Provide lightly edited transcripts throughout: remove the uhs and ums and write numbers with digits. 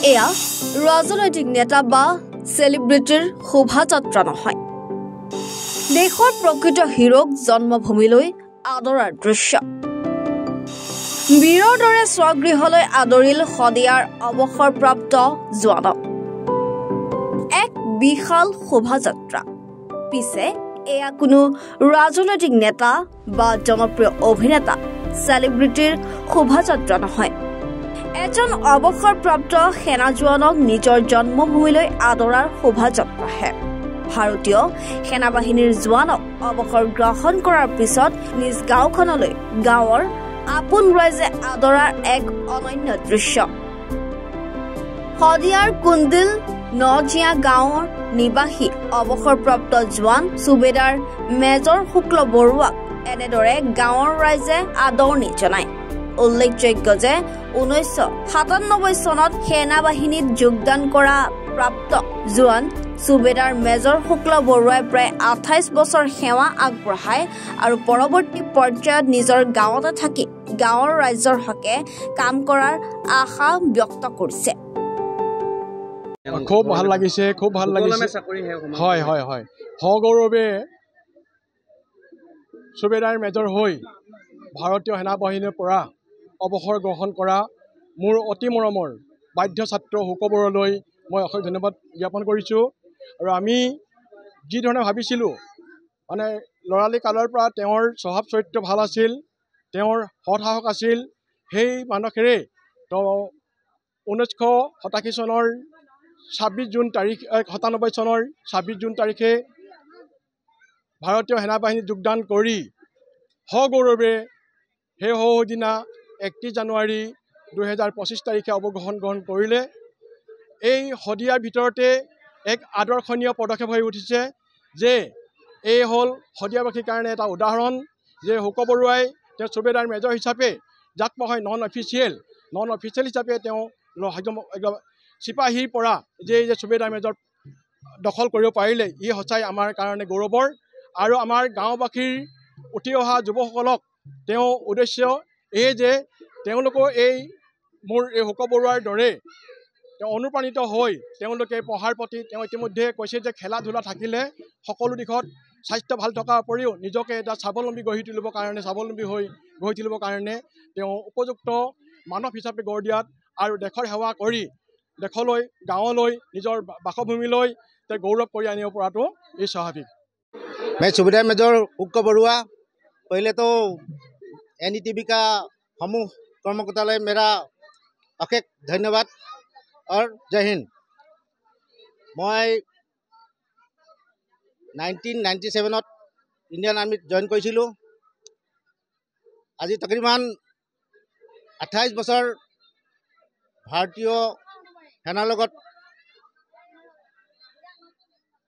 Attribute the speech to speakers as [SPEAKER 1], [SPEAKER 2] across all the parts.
[SPEAKER 1] এয়া ৰাজনৈতিক নেতা বা সেলিব্ৰিটিৰ শোভাযাত্ৰা নহয় দেশৰ প্ৰকৃত হিৰোক জন্মভূমিলৈ আদৰাৰ দৃশ্য বীৰৰ দৰে স্বগৃহলৈ আদৰিল শদিয়াৰ অৱসৰপ্ৰাপ্ত জোৱানক এক বিশাল শোভাযাত্ৰা পিছে এয়া কোনো ৰাজনৈতিক নেতা বা জনপ্ৰিয় অভিনেতা সেলিব্ৰিটিৰ শোভাযাত্ৰা নহয় এজন অৱসৰপ্ৰাপ্ত সেনা জোৱানক নিজৰ জন্মভূমিলৈ আদৰাৰ শোভাযাত্ৰাহে ভাৰতীয় সেনাবাহিনীৰ জোৱানক অৱসৰ গ্ৰহণ কৰাৰ পিছত নিজ গাঁওখনলৈ গাঁৱৰ আপোন ৰাইজে আদৰাৰ এক অনন্য দৃশ্য শদিয়াৰ কুন্দিল নজিয়া গাঁৱৰ নিবাসী অৱসৰপ্ৰাপ্ত জোৱান সুবেদাৰ মেজৰ শুক্ল বৰুৱাক এনেদৰে গাঁৱৰ ৰাইজে আদৰণি জনায় উল্লেখযোগ্য যে 1997 চনত সেনাবাহিনীত যোগদান কৰা প্ৰাপ্ত জোৱান সুবেদাৰ মেজৰ শুক্ল বৰুৱাই প্ৰায় 28 বছৰ সেৱা আগবঢ়ায় আৰু পৰৱৰ্তী পৰ্যায়ত নিজৰ গাঁৱতে থাকি গাঁৱৰ ৰাইজৰ হকে কাম কৰাৰ আশা ব্যক্ত কৰিছে
[SPEAKER 2] খুব ভাল লাগিছে হয় হয় হয় সগৌৰৱে সুবেদাৰ মেজৰ হৈ ভাৰতীয় সেনাবাহিনীৰ পৰা অৱসৰ গ্ৰহণ কৰা মোৰ অতি মৰমৰ বাধ্য ছাত্ৰ শুক্ল বৰুৱালৈ মই অশেষ ধন্যবাদ জ্ঞাপন কৰিছোঁ আৰু আমি যি ধৰণে ভাবিছিলোঁ মানে লৰালি কালৰ পৰা তেওঁৰ স্বভাৱ চৰিত্ৰ ভাল আছিল তেওঁৰ সৎ সাহস আছিল সেই মানসেৰে তো 1987 চনৰ 26 জুন তাৰিখ 97 চনৰ 26 জুন তাৰিখে ভাৰতীয় সেনাবাহিনীত যোগদান কৰি সগৌৰৱে সেই দিনা 31 জানুৱাৰী 2025 তাৰিখে অৱগ্ৰহণ গ্ৰহণ কৰিলে এই শদিয়াৰ ভিতৰতে এক আদৰ্শনীয় পদক্ষেপ হৈ উঠিছে যে এই হ'ল শদিয়াবাসীৰ কাৰণে এটা উদাহৰণ যে শুক্ল বৰুৱাই তেওঁ সুবেদাৰ মেজৰ হিচাপে যাক কোৱা হয় নন অফিচিয়েল হিচাপে তেওঁ একদম চিপাহীৰ পৰা যে সুবেদাৰ মেজৰ দখল কৰিব পাৰিলে ই সঁচাই আমাৰ কাৰণে গৌৰৱৰ আৰু আমাৰ গাঁওবাসীৰ উঠি অহা যুৱকসকলক তেওঁ উদ্দেশ্য এই যে তেওঁলোকৰ এই মোৰ এই শুক্ল বৰুৱাৰ দৰে তেওঁ অনুপ্ৰাণিত হৈ তেওঁলোকে পঢ়াৰ প্ৰতি তেওঁ ইতিমধ্যে কৈছে যে খেলা ধূলা থাকিলে সকলো দিশত স্বাস্থ্য ভাল থকাৰ উপৰিও নিজকে এটা স্বাৱলম্বী গঢ়ি তুলিবৰ কাৰণে তেওঁ উপযুক্ত মানৱ হিচাপে গঢ় দিয়াত আৰু দেশৰ সেৱা কৰি দেশলৈ গাঁৱলৈ নিজৰ বাসভূমিলৈ তেওঁ গৌৰৱ কৰি আনিব পৰাটো এই স্বাভাৱিক
[SPEAKER 3] मैं सुबेदार मेजर शुक्ल बरुआ पहले तो NDTV का समूह कर्मकर्तालय मेरा अशेष धन्यवाद और जय हिंद मैं 1997 इंडियन आर्मीत जॉइन কৰিছিলোঁ আজি तकरीबान 28 বছৰ ভাৰতীয় সেনাৰ লগত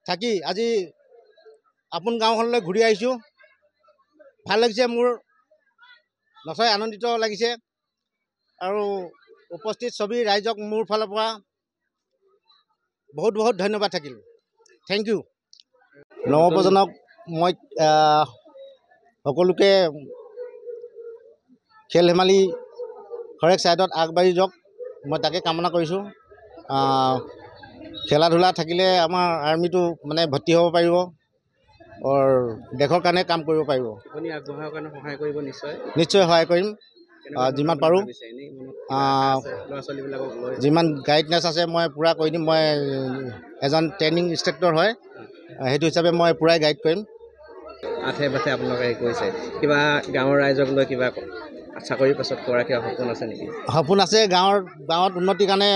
[SPEAKER 3] থাকি আজি আপোন গাঁওখনলৈ ঘূৰি আহিছোঁ ভাল লাগিছে মোৰ নচয় আনন্দিত লাগিছে আৰু উপস্থিত ছবি ৰাইজক মোৰ ফালৰ পৰা বহুত বহুত ধন্যবাদ থাকিল থেংক ইউ নৱপ্ৰজন্মক মই সকলোকে খেল ধেমালি হৰেক ছাইডত আগবাঢ়ি যাওক মই তাকে কামনা কৰিছোঁ খেলা ধূলা থাকিলে আমাৰ আৰ্মিটো মানে ভৰ্তি হ'ব পাৰিব और देशर कारण काम कर पार निश्चय सहाय कर जिमान पारो जिमान गाइडनेस आछे मैं पूरा कर दिम मैं एजन ट्रेनिंग इंस्ट्रक्टर है हेतु हिसाबे मैं पूरा गाइड करिम
[SPEAKER 4] आठे बाथे आपलोके কৈছে কিবা গাঁৱৰ ৰাইজক লৈ কিবা চাকৰি পাছত কৰা কিবা সপোন আছে নেকি
[SPEAKER 3] সপোন আছে গাঁৱত উন্নতিৰ কাৰণে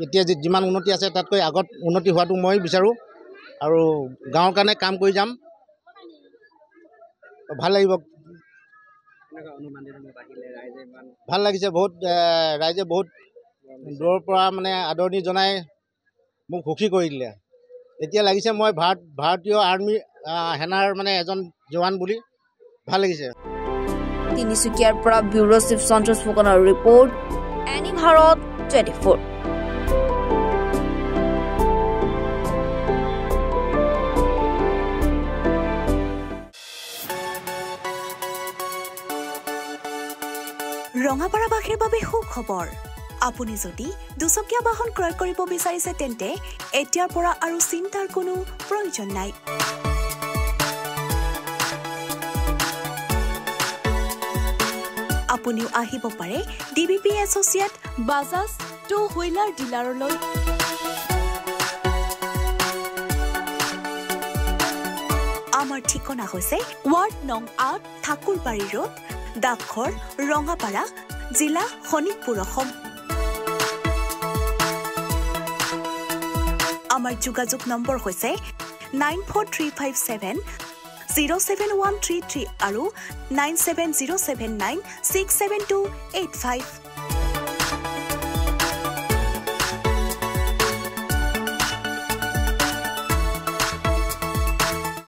[SPEAKER 3] এতিয়া যিমান উন্নতি আছে তাতকৈ আগত উন্নতি হোৱাটো মই বিচাৰো আৰু গাঁৱৰ কাৰণে কাম কৰি যাম ভাল লাগিব ভাল লাগিছে বহুত ৰাইজে বহুত দূৰৰ পৰা মানে আদৰণি জনাই মোক সুখী কৰি দিলে এতিয়া লাগিছে মই ভাৰতীয় আৰ্মি সেনাৰ মানে এজন জৱান বুলি ভাল লাগিছে
[SPEAKER 1] তিনিচুকীয়াৰ পৰা ব্যুৰো চিফ সন্তোষ ফুকনৰ ৰিপৰ্ট এনি ভাৰত 24
[SPEAKER 5] ৰঙাপাৰাবাসীৰ বাবে সুখবৰ আপুনি যদি দুচকীয়া বাহন ক্ৰয় কৰিব বিচাৰিছে তেন্তে এতিয়াৰ পৰা আৰু চিন্তাৰ কোনো প্ৰয়োজন নাই। আপুনিও আহিব পাৰে DBP associate Bajaj two wheeler ডিলাৰলৈ। আমাৰ ঠিকনা হৈছে ৱাৰ্ড নং ৮ ঠাকুৰবাৰী ৰোড, ডাকঘৰ, ৰঙাপাৰা, জিলা শোণিতপুৰ, অসম। আমাৰ যোগাযোগ নম্বৰ হৈছে 9435707133 আৰু 9707967285।